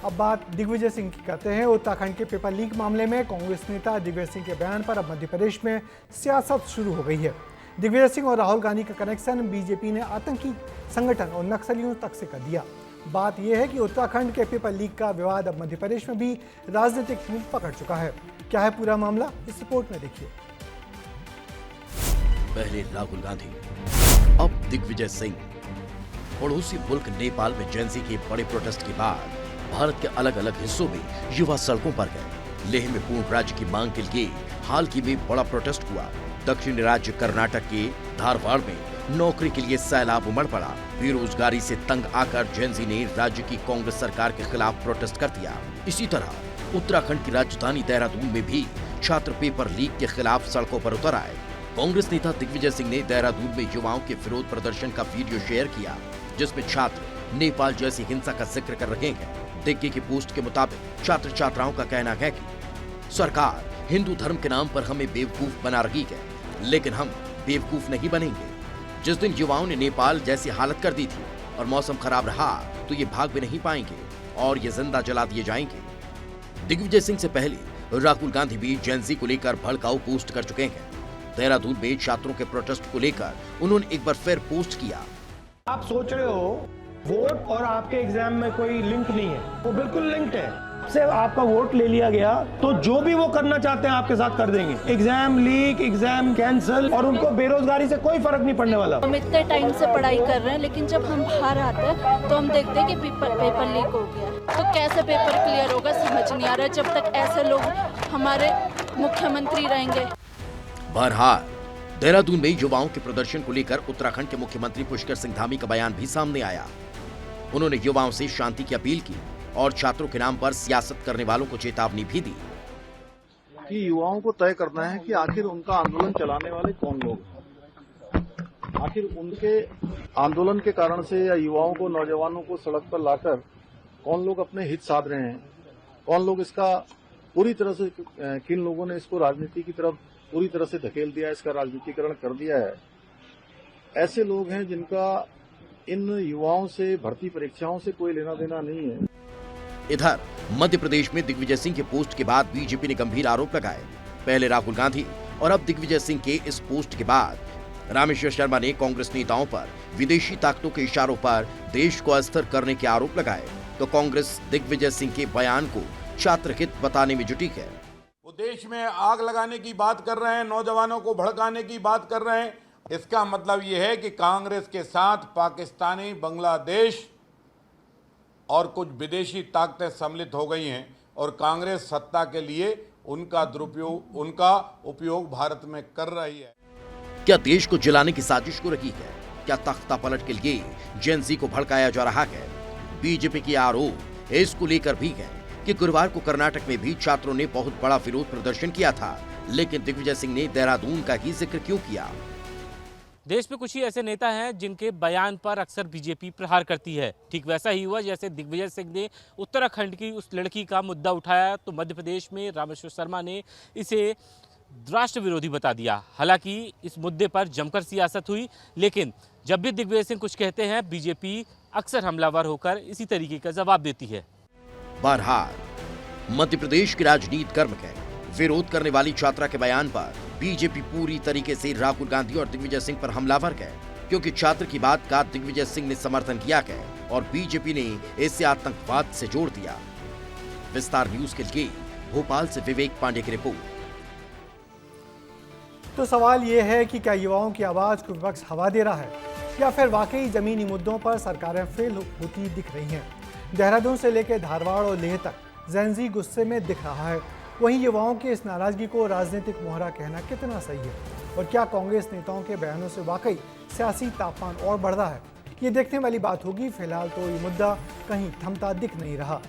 अब बात दिग्विजय सिंह की करते हैं। उत्तराखंड के पेपर लीक मामले में कांग्रेस नेता दिग्विजय सिंह के बयान पर अब मध्य प्रदेश में सियासत शुरू हो गई है। दिग्विजय सिंह और राहुल गांधी का कनेक्शन बीजेपी ने आतंकी संगठन और नक्सलियों तक से कर दिया। बात यह है कि उत्तराखंड के पेपर लीक का विवाद अब मध्य प्रदेश में भी राजनीतिक रूप पकड़ चुका है। क्या है पूरा मामला, इस रिपोर्ट में देखिए। पहले राहुल गांधी, अब दिग्विजय सिंह। पड़ोसी मुल्क नेपाल में जेंजी के बड़े प्रोटेस्ट के बाद भारत के अलग अलग हिस्सों में युवा सड़कों पर गए। लेह में पूर्ण राज्य की मांग के लिए हाल ही में बड़ा प्रोटेस्ट हुआ। दक्षिणी राज्य कर्नाटक के धारवाड़ में नौकरी के लिए सैलाब उमड़ पड़ा। बेरोजगारी से तंग आकर जेंजी ने राज्य की कांग्रेस सरकार के खिलाफ प्रोटेस्ट कर दिया। इसी तरह उत्तराखंड की राजधानी देहरादून में भी छात्र पेपर लीक के खिलाफ सड़कों पर उतर आए। कांग्रेस नेता दिग्विजय सिंह ने देहरादून में युवाओं के विरोध प्रदर्शन का वीडियो शेयर किया, जिसमें छात्र नेपाल जैसी हिंसा का जिक्र कर रहे हैं। दिग्गी की पोस्ट के मुताबिक छात्र छात्राओं का कहना है कि सरकार हिंदू धर्म के नाम पर हमें बेवकूफ बना रही है, लेकिन हम बेवकूफ नहीं बनेंगे। जिस दिन युवाओं ने नेपाल जैसी हालत कर दी थी और मौसम खराब रहा तो ये भाग भी नहीं पाएंगे और ये जिंदा जला दिए जाएंगे। दिग्विजय सिंह से पहले राहुल गांधी भी जेंजी को लेकर भड़काऊ पोस्ट कर चुके हैं। देहरादून में छात्रों के प्रोटेस्ट को लेकर उन्होंने एक बार फिर पोस्ट किया। आप सोच रहे हो वोट और आपके एग्जाम में कोई लिंक नहीं है, वो बिल्कुल लिंक्ड है। से आपका वोट ले लिया गया तो जो भी वो करना चाहते हैं आपके साथ कर देंगे। एग्जाम लीक, एग्जाम कैंसिल, और उनको बेरोजगारी से कोई फर्क नहीं पड़ने वाला। हम इतने टाइम से पढ़ाई कर रहे हैं, लेकिन जब हम बाहर आते हैं तो हम देखते हैं कि पेपर लीक हो गया। तो कैसे पेपर क्लियर होगा समझ नहीं आ रहा है जब तक ऐसे लोग हमारे मुख्यमंत्री रहेंगे। बहरहाल देहरादून में युवाओं के प्रदर्शन को लेकर उत्तराखंड के मुख्यमंत्री पुष्कर सिंह धामी का बयान भी सामने आया। उन्होंने युवाओं से शांति की अपील की और छात्रों के नाम पर सियासत करने वालों को चेतावनी भी दी कि युवाओं को तय करना है कि आखिर उनका आंदोलन चलाने वाले कौन लोग हैं। आखिर उनके आंदोलन के कारण से या युवाओं को, नौजवानों को सड़क पर लाकर कौन लोग अपने हित साध रहे हैं, कौन लोग इसका पूरी तरह से, किन लोगों ने इसको राजनीति की तरफ पूरी तरह से धकेल दिया, इसका राजनीतिकरण कर दिया है। ऐसे लोग हैं जिनका इन युवाओं से, भर्ती परीक्षाओं से कोई लेना देना नहीं है। इधर मध्य प्रदेश में दिग्विजय सिंह के पोस्ट के बाद बीजेपी ने गंभीर आरोप लगाए। पहले राहुल गांधी और अब दिग्विजय सिंह के इस पोस्ट के बाद रामेश्वर शर्मा ने कांग्रेस नेताओं पर विदेशी ताकतों के इशारों पर देश को अस्थिर करने के आरोप लगाए। तो कांग्रेस दिग्विजय सिंह के बयान को छात्र हित बताने में जुटी है। वो देश में आग लगाने की बात कर रहे हैं, नौजवानों को भड़काने की बात कर रहे हैं। इसका मतलब ये है कि कांग्रेस के साथ पाकिस्तानी, बांग्लादेश और कुछ विदेशी ताकतें सम्मिलित हो गई हैं और कांग्रेस सत्ता के लिए उनका उपयोग भारत में कर रही है। क्या देश को जलाने की साजिश हो रही है? क्या तख्ता पलट के लिए जेंजी को भड़काया जा रहा है? बीजेपी की आरोप इसको लेकर भी है कि गुरुवार को कर्नाटक में भी छात्रों ने बहुत बड़ा विरोध प्रदर्शन किया था, लेकिन दिग्विजय सिंह ने देहरादून का ही जिक्र क्यों किया? देश में कुछ ही ऐसे नेता हैं जिनके बयान पर अक्सर बीजेपी प्रहार करती है। ठीक वैसा ही हुआ जैसे दिग्विजय सिंह ने उत्तराखंड की उस लड़की का मुद्दा उठाया तो मध्य प्रदेश में रामेश्वर शर्मा ने इसे राष्ट्र विरोधी बता दिया। हालांकि इस मुद्दे पर जमकर सियासत हुई, लेकिन जब भी दिग्विजय सिंह कुछ कहते हैं बीजेपी अक्सर हमलावर होकर इसी तरीके का जवाब देती है। बहरहाल मध्य प्रदेश की राजनीति गर्म है। विरोध करने वाली छात्रा के बयान पर बीजेपी पूरी तरीके से राहुल गांधी और दिग्विजय सिंह पर हमलावर है, क्योंकि छात्र की बात का दिग्विजय सिंह ने समर्थन किया है और बीजेपी ने इसे आतंकवाद से जोड़ दिया। विस्तार न्यूज के लिए भोपाल से विवेक पांडे की रिपोर्ट। तो सवाल ये है कि क्या युवाओं की आवाज को विपक्ष हवा दे रहा है या फिर वाकई जमीनी मुद्दों पर सरकारें फेल होती दिख रही हैं? देहरादून से लेकर धारवाड़ और लेह तक जेंजी गुस्से में दिख रहा है। वहीं युवाओं की इस नाराजगी को राजनीतिक मोहरा कहना कितना सही है? और क्या कांग्रेस नेताओं के बयानों से वाकई सियासी तापमान और बढ़ रहा है? ये देखने वाली बात होगी। फिलहाल तो ये मुद्दा कहीं थमता दिख नहीं रहा।